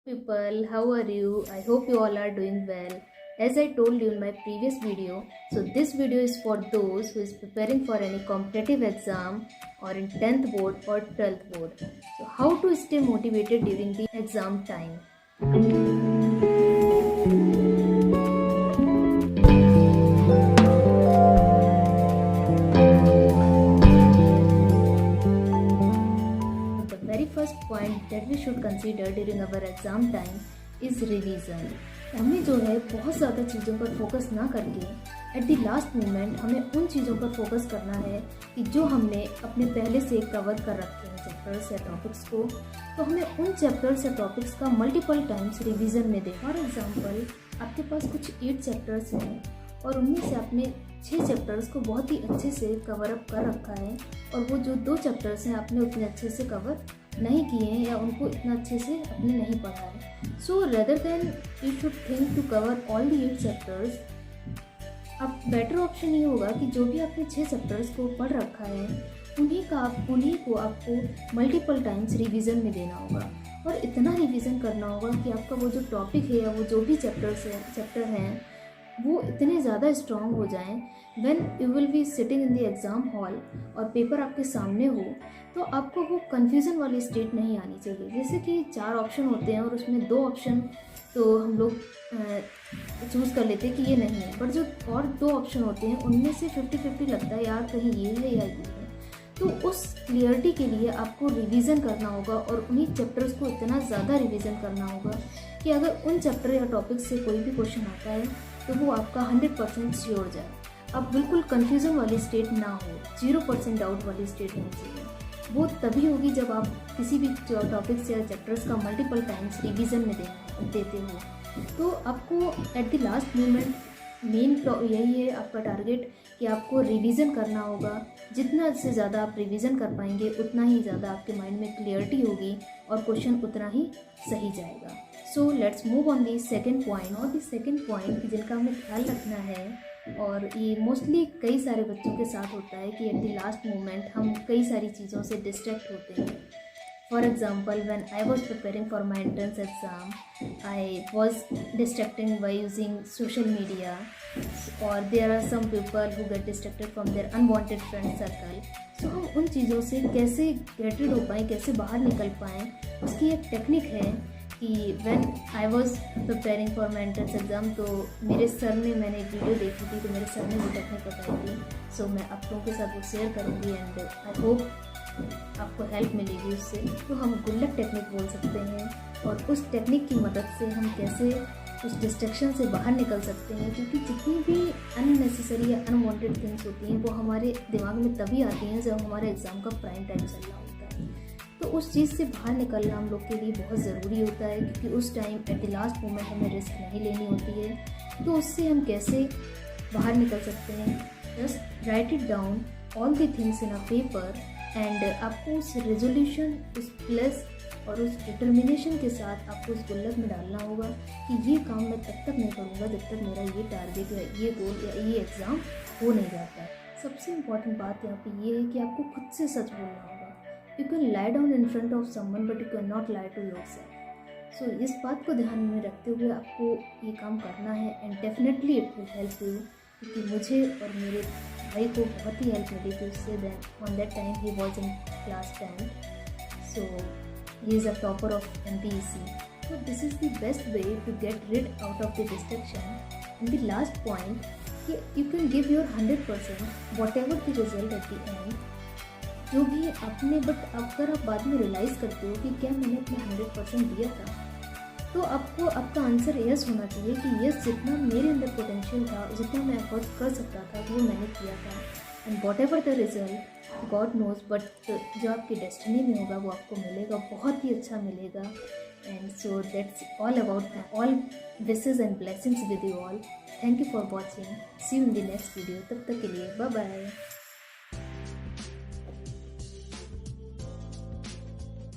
People, how are you? I hope you all are doing well. As I told you in my previous video, so this video is for those who is preparing for any competitive exam or in 10th board or 12th board. So how to stay motivated during the exam time. Very first point that we should consider during our exam time is revision. हमें जो है बहुत ज़्यादा चीज़ों पर focus ना करके at the last moment हमें उन चीज़ों पर फोकस करना है कि जो हमने अपने पहले से कवर कर रखे हैं चैप्टर्स या टॉपिक्स को, तो हमें उन चैप्टर्स या टॉपिक्स का मल्टीपल टाइम्स रिवीजन में दें। फॉर एग्जांपल, आपके पास कुछ 8 चैप्टर्स हैं और उनमें से आपने 6 चैप्टर्स को बहुत ही अच्छे से कवर अप कर रखा है और वो जो 2 चैप्टर्स हैं आपने उतने अच्छे से कवर नहीं किए हैं या उनको इतना अच्छे से आपने नहीं पढ़ा है। So rather than you should think to cover all the 8 chapters, अब बेटर ऑप्शन ये होगा कि जो भी आपने 6 चैप्टर्स को पढ़ रखा है उन्हीं को आपको मल्टीपल टाइम्स रिवीजन में देना होगा और इतना रिवीजन करना होगा कि आपका वो जो टॉपिक है या वो जो भी चैप्टर हैं वो इतने ज़्यादा स्ट्रॉन्ग हो जाएं when you will be sitting in the exam hall और पेपर आपके सामने हो, तो आपको वो कन्फ्यूज़न वाली स्टेट नहीं आनी चाहिए। जैसे कि 4 ऑप्शन होते हैं और उसमें 2 ऑप्शन तो हम लोग चूज़ कर लेते हैं कि ये नहीं है, बट जो और 2 ऑप्शन होते हैं उनमें से 50-50 लगता है यार कहीं ये है या ये है। तो उस क्लियरिटी के लिए आपको रिवीजन करना होगा और उन्हीं चैप्टर्स को इतना ज़्यादा रिवीजन करना होगा कि अगर उन चैप्टर या टॉपिक से कोई भी क्वेश्चन आता है तो वो आपका 100% श्योर जाए। अब बिल्कुल कन्फ्यूज़न वाली स्टेट ना हो, 0% डाउट वाली स्टेट होनी चाहिए। वो तभी होगी जब आप किसी भी टॉपिक्स या चैप्टर्स का मल्टीपल टाइम्स रिवीजन में देते हो। तो आपको at the last moment main यही है आपका टारगेट कि आपको रिवीजन करना होगा। जितना से ज़्यादा आप रिवीजन कर पाएंगे उतना ही ज़्यादा आपके माइंड में क्लियरिटी होगी और क्वेश्चन उतना ही सही जाएगा। So let's move on the second point. और दी सेकेंड पॉइंट जिनका हमें ख्याल रखना है और ये मोस्टली कई सारे बच्चों के साथ होता है कि एट द लास्ट मोमेंट हम कई सारी चीज़ों से डिस्ट्रैक्ट होते हैं। For example, when I was preparing for my entrance exam, I was distracting by using social media, or there are some people who get distracted from their unwanted friend circle. So हम उन चीज़ों से कैसे get rid हो पाएँ, कैसे बाहर निकल पाएँ, उसकी एक टेक्निक है कि when I was preparing for my entrance exam, तो मेरे सर ने, मैंने एक वीडियो देखी थी तो मेरे सर ने वो टेक्निक बताई थी। सो मैं आप लोगों के साथ वो शेयर करूँगी एंड आई होप आपको हेल्प मिलेगी उससे। तो हम गुल्लक टेक्निक बोल सकते हैं और उस टेक्निक की मदद से हम कैसे उस डिस्ट्रैक्शन से बाहर निकल सकते हैं, क्योंकि जितनी भी अननेसेसरी या अनवांटेड थिंग्स होती हैं वो हमारे दिमाग में तभी आती हैं जब हमारे एग्ज़ाम का प्राइम टाइम चल रहा होता है। तो उस चीज़ से बाहर निकलना हम लोग के लिए बहुत ज़रूरी होता है, क्योंकि उस time at the last moment हमें रिस्क नहीं लेनी होती है। तो उससे हम कैसे बाहर निकल सकते हैं, just right it down all the things in a paper and आपको उस रेजोल्यूशन, उस प्लस और उस डिटर्मिनेशन के साथ आपको उस गुल्लक में डालना होगा कि ये काम मैं तब तक नहीं करूँगा जब तक मेरा ये टारगेट या ये गोल या ये एग्ज़ाम हो नहीं जाता। सबसे इम्पॉर्टेंट बात यहाँ पे ये है कि आपको खुद से सच बोलना होगा। You can lie down in front of someone but you can not lie to yourself. So इस बात को ध्यान में रखते हुए आपको ये काम करना है and definitely it will help you, क्योंकि मुझे और मेरे भाई को बहुत ही हेल्प मिली थी उससे। Then on that time he was in class 10, so he is a topper of MPEC. So this is the best way to get rid out of the distraction. And the last point, you can give your 100% whatever the result at the end. जो भी आपने, but अगर आप बाद में realise करते हो कि क्या मैंने अपना 100% दिया था, तो आपको आपका आंसर यस होना चाहिए कि यस, जितना मेरे अंदर पोटेंशियल था, जितना मैं एफर्ट कर सकता था वो मैंने किया था। And whatever the result God knows, but जो आपकी डेस्टिनी में होगा वो आपको मिलेगा, बहुत ही अच्छा मिलेगा। And so that's all about all wishes and blessings with you all. Thank you for watching. See you in the next video. तब तक के लिए बाय बाय।